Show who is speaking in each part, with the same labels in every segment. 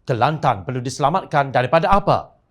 Speaker 1: Kelantan perlu diselamatkan daripada apa?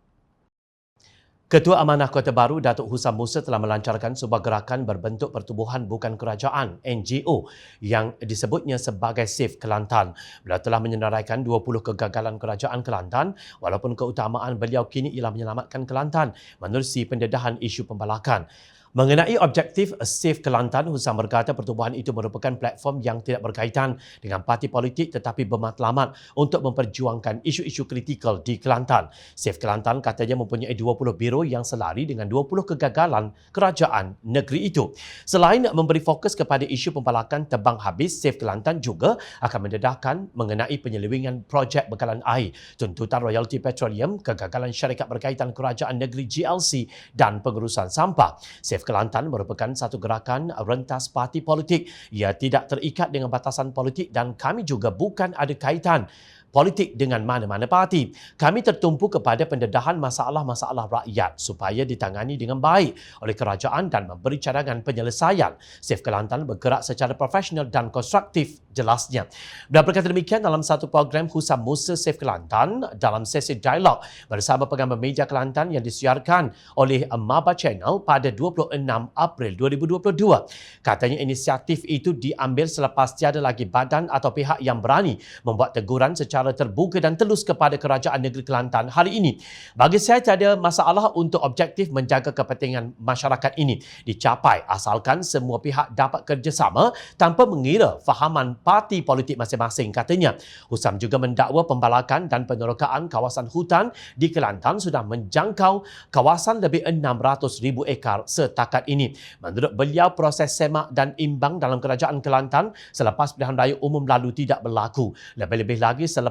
Speaker 1: Ketua Amanah Kota Baru Datuk Husam Musa telah melancarkan sebuah gerakan berbentuk pertubuhan bukan kerajaan NGO yang disebutnya sebagai Save Kelantan. Beliau telah menyenaraikan 20 kegagalan kerajaan Kelantan walaupun keutamaan beliau kini ialah menyelamatkan Kelantan menerusi pendedahan isu pembalakan. Mengenai objektif Save Kelantan, Husam berkata pertubuhan itu merupakan platform yang tidak berkaitan dengan parti politik tetapi bermatlamat untuk memperjuangkan isu-isu kritikal di Kelantan. Save Kelantan katanya mempunyai 20 biro yang selari dengan 20 kegagalan kerajaan negeri itu. Selain memberi fokus kepada isu pembalakan tebang habis, Save Kelantan juga akan mendedahkan mengenai penyelewengan projek bekalan air, tuntutan royalti petroleum, kegagalan syarikat berkaitan kerajaan negeri GLC dan pengurusan sampah. Save Kelantan merupakan satu gerakan rentas parti politik. Ia tidak terikat dengan batasan politik dan kami juga bukan ada kaitan politik dengan mana-mana parti. Kami tertumpu kepada pendedahan masalah-masalah rakyat supaya ditangani dengan baik oleh kerajaan dan memberi cadangan penyelesaian. Save Kelantan bergerak secara profesional dan konstruktif, jelasnya. Beliau berkata demikian dalam satu program Husam Musa Save Kelantan dalam sesi dialog bersama pengamal media Kelantan yang disiarkan oleh Maba Channel pada 26 April 2022. Katanya inisiatif itu diambil selepas tiada lagi badan atau pihak yang berani membuat teguran secara terbuka dan telus kepada kerajaan negeri Kelantan hari ini. Bagi saya tiada masalah untuk objektif menjaga kepentingan masyarakat ini dicapai asalkan semua pihak dapat kerjasama tanpa mengira fahaman parti politik masing-masing, katanya. Husam juga mendakwa pembalakan dan penerokaan kawasan hutan di Kelantan sudah menjangkau kawasan lebih 600,000 ekar setakat ini. Menurut beliau, proses semak dan imbang dalam kerajaan Kelantan selepas pilihan raya umum lalu tidak berlaku. Lebih-lebih lagi selepas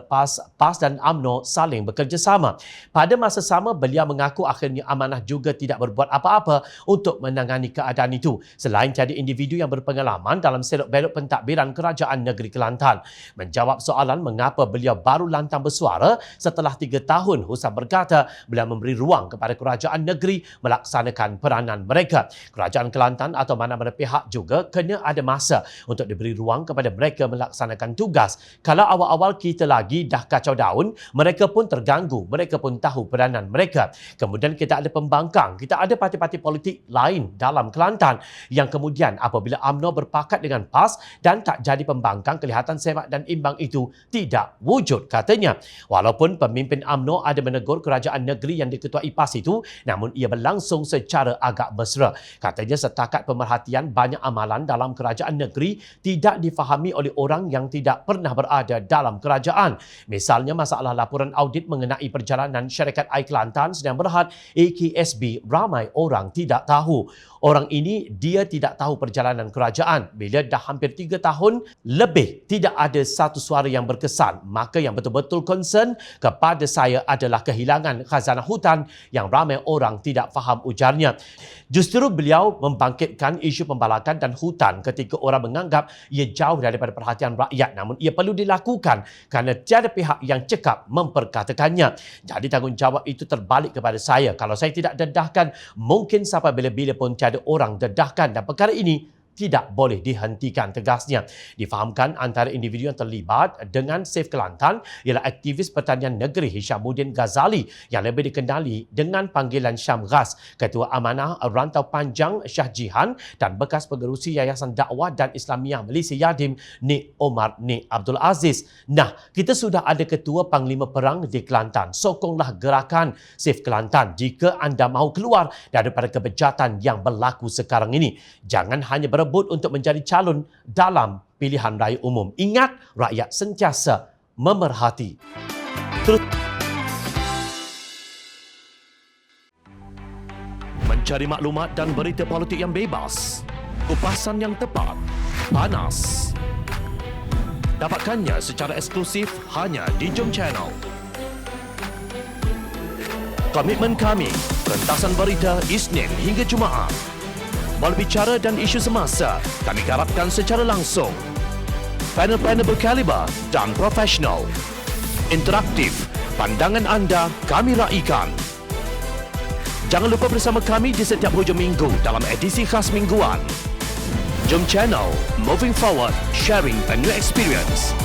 Speaker 1: PAS dan UMNO saling bekerjasama. Pada masa sama, beliau mengaku akhirnya amanah juga tidak berbuat apa-apa untuk menangani keadaan itu selain tiada individu yang berpengalaman dalam selok-belok pentadbiran kerajaan negeri Kelantan. Menjawab soalan mengapa beliau baru lantang bersuara setelah 3 tahun, Husam berkata beliau memberi ruang kepada kerajaan negeri melaksanakan peranan mereka. Kerajaan Kelantan atau mana-mana pihak juga kena ada masa untuk diberi ruang kepada mereka melaksanakan tugas. Kalau awal-awal kita lagi dah kacau daun, mereka pun terganggu, mereka pun tahu peranan mereka. Kemudian kita ada pembangkang, kita ada parti-parti politik lain dalam Kelantan yang kemudian apabila UMNO berpakat dengan PAS dan tak jadi pembangkang, kelihatan semak dan imbang itu tidak wujud, katanya. Walaupun pemimpin UMNO ada menegur kerajaan negeri yang diketuai PAS itu, namun ia berlangsung secara agak mesra. Katanya setakat pemerhatian banyak amalan dalam kerajaan negeri tidak difahami oleh orang yang tidak pernah berada dalam kerajaan. Misalnya masalah laporan audit mengenai perjalanan syarikat air Kelantan Sdn Bhd AKSB, ramai orang tidak tahu. Orang ini dia tidak tahu perjalanan kerajaan. Bila dah hampir 3 tahun lebih tidak ada satu suara yang berkesan, maka yang betul-betul concern kepada saya adalah kehilangan khazanah hutan yang ramai orang tidak faham, ujarnya. Justru beliau membangkitkan isu pembalakan dan hutan ketika orang menganggap ia jauh daripada perhatian rakyat, namun ia perlu dilakukan kerana tiada pihak yang cekap memperkatakannya. Jadi tanggungjawab itu terbalik kepada saya. Kalau saya tidak dedahkan, mungkin sampai bila-bila pun tiada orang dedahkan dan perkara ini tidak boleh dihentikan, tegasnya. Difahamkan antara individu yang terlibat dengan Save Kelantan ialah aktivis pertanian negeri Hishamuddin Ghazali yang lebih dikenali dengan panggilan Syam Ghaz, Ketua Amanah Rantau Panjang Shah Jihan dan bekas pengerusi Yayasan Dakwah dan Islamiah Malaysia Yadim Nik Omar Nik Abdul Aziz. Nah, kita sudah ada Ketua Panglima Perang di Kelantan. Sokonglah gerakan Save Kelantan jika anda mahu keluar daripada kebejatan yang berlaku sekarang ini. Jangan hanya berebut untuk menjadi calon dalam pilihan raya umum. Ingat, rakyat sentiasa memerhati. Mencari maklumat dan berita politik yang bebas, kupasan yang tepat, panas. Dapatkannya secara eksklusif hanya di Jom Channel. Komitmen kami, pentasan berita Isnin hingga Jumaat. Berbicara dan isu semasa, kami garapkan secara langsung. Panel-panel berkaliber dan profesional. Interaktif, pandangan anda kami raikan. Jangan lupa bersama kami di setiap hujung minggu dalam edisi khas mingguan. Jom Channel, moving forward, sharing a new experience.